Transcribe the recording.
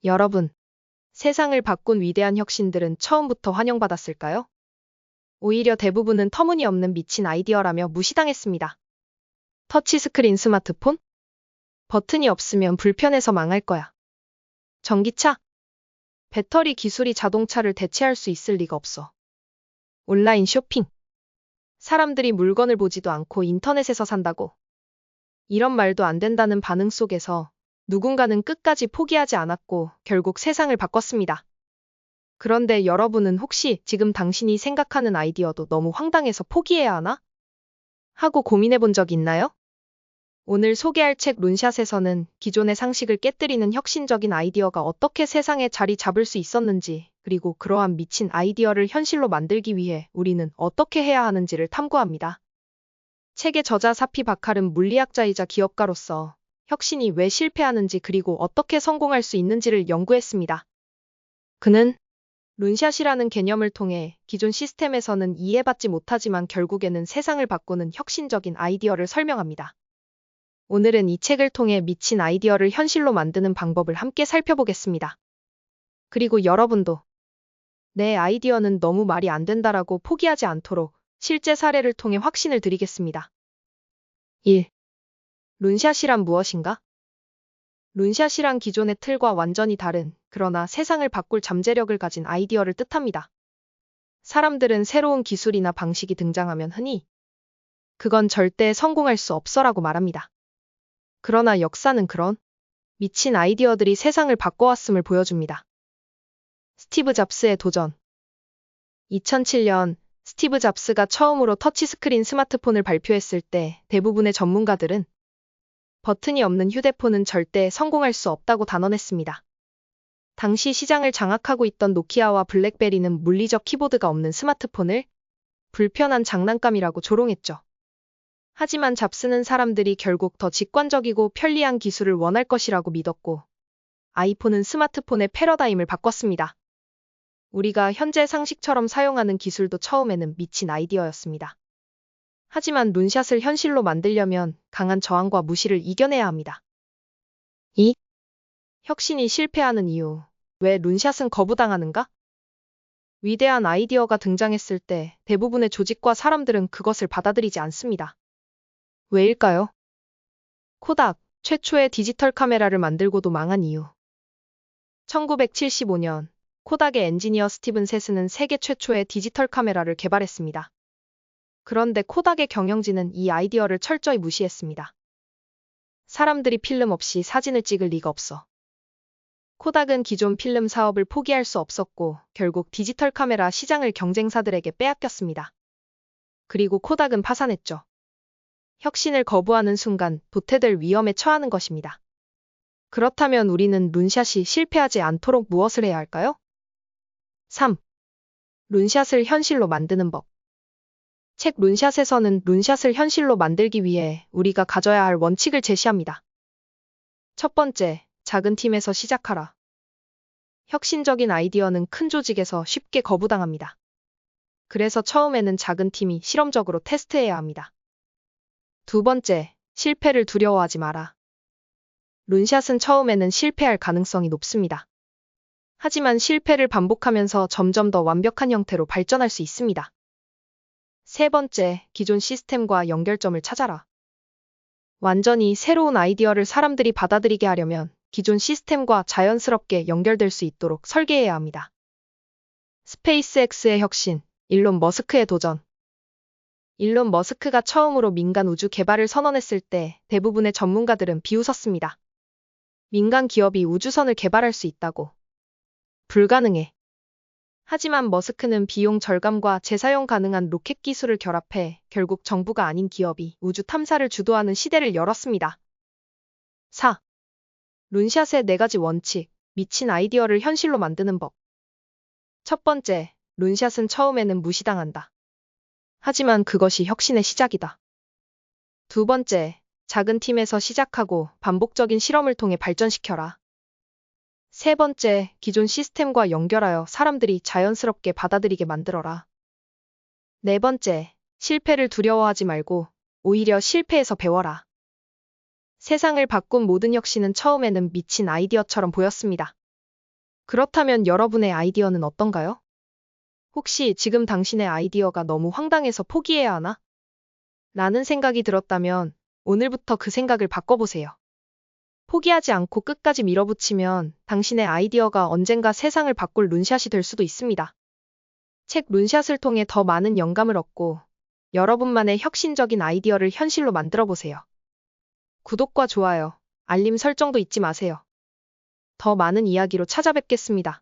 여러분, 세상을 바꾼 위대한 혁신들은 처음부터 환영받았을까요? 오히려 대부분은 터무니없는 미친 아이디어라며 무시당했습니다. 터치스크린 스마트폰? 버튼이 없으면 불편해서 망할 거야. 전기차? 배터리 기술이 자동차를 대체할 수 있을 리가 없어. 온라인 쇼핑? 사람들이 물건을 보지도 않고 인터넷에서 산다고. 이런 말도 안 된다는 반응 속에서 누군가는 끝까지 포기하지 않았고 결국 세상을 바꿨습니다. 그런데 여러분은 혹시 지금 당신이 생각하는 아이디어도 너무 황당해서 포기해야 하나? 하고 고민해 본 적 있나요? 오늘 소개할 책 룬샷에서는 기존의 상식을 깨뜨리는 혁신적인 아이디어가 어떻게 세상에 자리 잡을 수 있었는지, 그리고 그러한 미친 아이디어를 현실로 만들기 위해 우리는 어떻게 해야 하는지를 탐구합니다. 책의 저자 사피 바칼은 물리학자이자 기업가로서 혁신이 왜 실패하는지 그리고 어떻게 성공할 수 있는지를 연구했습니다. 그는 룬샷이라는 개념을 통해 기존 시스템에서는 이해받지 못하지만 결국에는 세상을 바꾸는 혁신적인 아이디어를 설명합니다. 오늘은 이 책을 통해 미친 아이디어를 현실로 만드는 방법을 함께 살펴보겠습니다. 그리고 여러분도 내 아이디어는 너무 말이 안 된다라고 포기하지 않도록 실제 사례를 통해 확신을 드리겠습니다. 1. 룬샷이란 무엇인가? 룬샷이란 기존의 틀과 완전히 다른, 그러나 세상을 바꿀 잠재력을 가진 아이디어를 뜻합니다. 사람들은 새로운 기술이나 방식이 등장하면 흔히 그건 절대 성공할 수 없어라고 말합니다. 그러나 역사는 그런 미친 아이디어들이 세상을 바꿔왔음을 보여줍니다. 스티브 잡스의 도전. 2007년 스티브 잡스가 처음으로 터치스크린 스마트폰을 발표했을 때 대부분의 전문가들은 버튼이 없는 휴대폰은 절대 성공할 수 없다고 단언했습니다. 당시 시장을 장악하고 있던 노키아와 블랙베리는 물리적 키보드가 없는 스마트폰을 불편한 장난감이라고 조롱했죠. 하지만 잡스는 사람들이 결국 더 직관적이고 편리한 기술을 원할 것이라고 믿었고, 아이폰은 스마트폰의 패러다임을 바꿨습니다. 우리가 현재 상식처럼 사용하는 기술도 처음에는 미친 아이디어였습니다. 하지만 룬샷을 현실로 만들려면 강한 저항과 무시를 이겨내야 합니다. 2. 혁신이 실패하는 이유. 왜 룬샷은 거부당하는가? 위대한 아이디어가 등장했을 때 대부분의 조직과 사람들은 그것을 받아들이지 않습니다. 왜일까요? 코닥, 최초의 디지털 카메라를 만들고도 망한 이유. 1975년, 코닥의 엔지니어 스티븐 세스는 세계 최초의 디지털 카메라를 개발했습니다. 그런데 코닥의 경영진은 이 아이디어를 철저히 무시했습니다. 사람들이 필름 없이 사진을 찍을 리가 없어. 코닥은 기존 필름 사업을 포기할 수 없었고 결국 디지털 카메라 시장을 경쟁사들에게 빼앗겼습니다. 그리고 코닥은 파산했죠. 혁신을 거부하는 순간 도태될 위험에 처하는 것입니다. 그렇다면 우리는 룬샷이 실패하지 않도록 무엇을 해야 할까요? 3. 룬샷을 현실로 만드는 법. 책 룬샷에서는 룬샷을 현실로 만들기 위해 우리가 가져야 할 원칙을 제시합니다. 첫 번째, 작은 팀에서 시작하라. 혁신적인 아이디어는 큰 조직에서 쉽게 거부당합니다. 그래서 처음에는 작은 팀이 실험적으로 테스트해야 합니다. 두 번째, 실패를 두려워하지 마라. 룬샷은 처음에는 실패할 가능성이 높습니다. 하지만 실패를 반복하면서 점점 더 완벽한 형태로 발전할 수 있습니다. 세 번째, 기존 시스템과 연결점을 찾아라. 완전히 새로운 아이디어를 사람들이 받아들이게 하려면 기존 시스템과 자연스럽게 연결될 수 있도록 설계해야 합니다. 스페이스X의 혁신, 일론 머스크의 도전. 일론 머스크가 처음으로 민간 우주 개발을 선언했을 때 대부분의 전문가들은 비웃었습니다. 민간 기업이 우주선을 개발할 수 있다고. 불가능해. 하지만 머스크는 비용 절감과 재사용 가능한 로켓 기술을 결합해 결국 정부가 아닌 기업이 우주 탐사를 주도하는 시대를 열었습니다. 4. 룬샷의 4가지 원칙, 미친 아이디어를 현실로 만드는 법. 첫 번째, 룬샷은 처음에는 무시당한다. 하지만 그것이 혁신의 시작이다. 두 번째, 작은 팀에서 시작하고 반복적인 실험을 통해 발전시켜라. 세 번째, 기존 시스템과 연결하여 사람들이 자연스럽게 받아들이게 만들어라. 네 번째, 실패를 두려워하지 말고 오히려 실패에서 배워라. 세상을 바꾼 모든 혁신은 처음에는 미친 아이디어처럼 보였습니다. 그렇다면 여러분의 아이디어는 어떤가요? 혹시 지금 당신의 아이디어가 너무 황당해서 포기해야 하나? 라는 생각이 들었다면 오늘부터 그 생각을 바꿔보세요. 포기하지 않고 끝까지 밀어붙이면 당신의 아이디어가 언젠가 세상을 바꿀 룬샷이 될 수도 있습니다. 책 룬샷을 통해 더 많은 영감을 얻고 여러분만의 혁신적인 아이디어를 현실로 만들어 보세요. 구독과 좋아요, 알림 설정도 잊지 마세요. 더 많은 이야기로 찾아뵙겠습니다.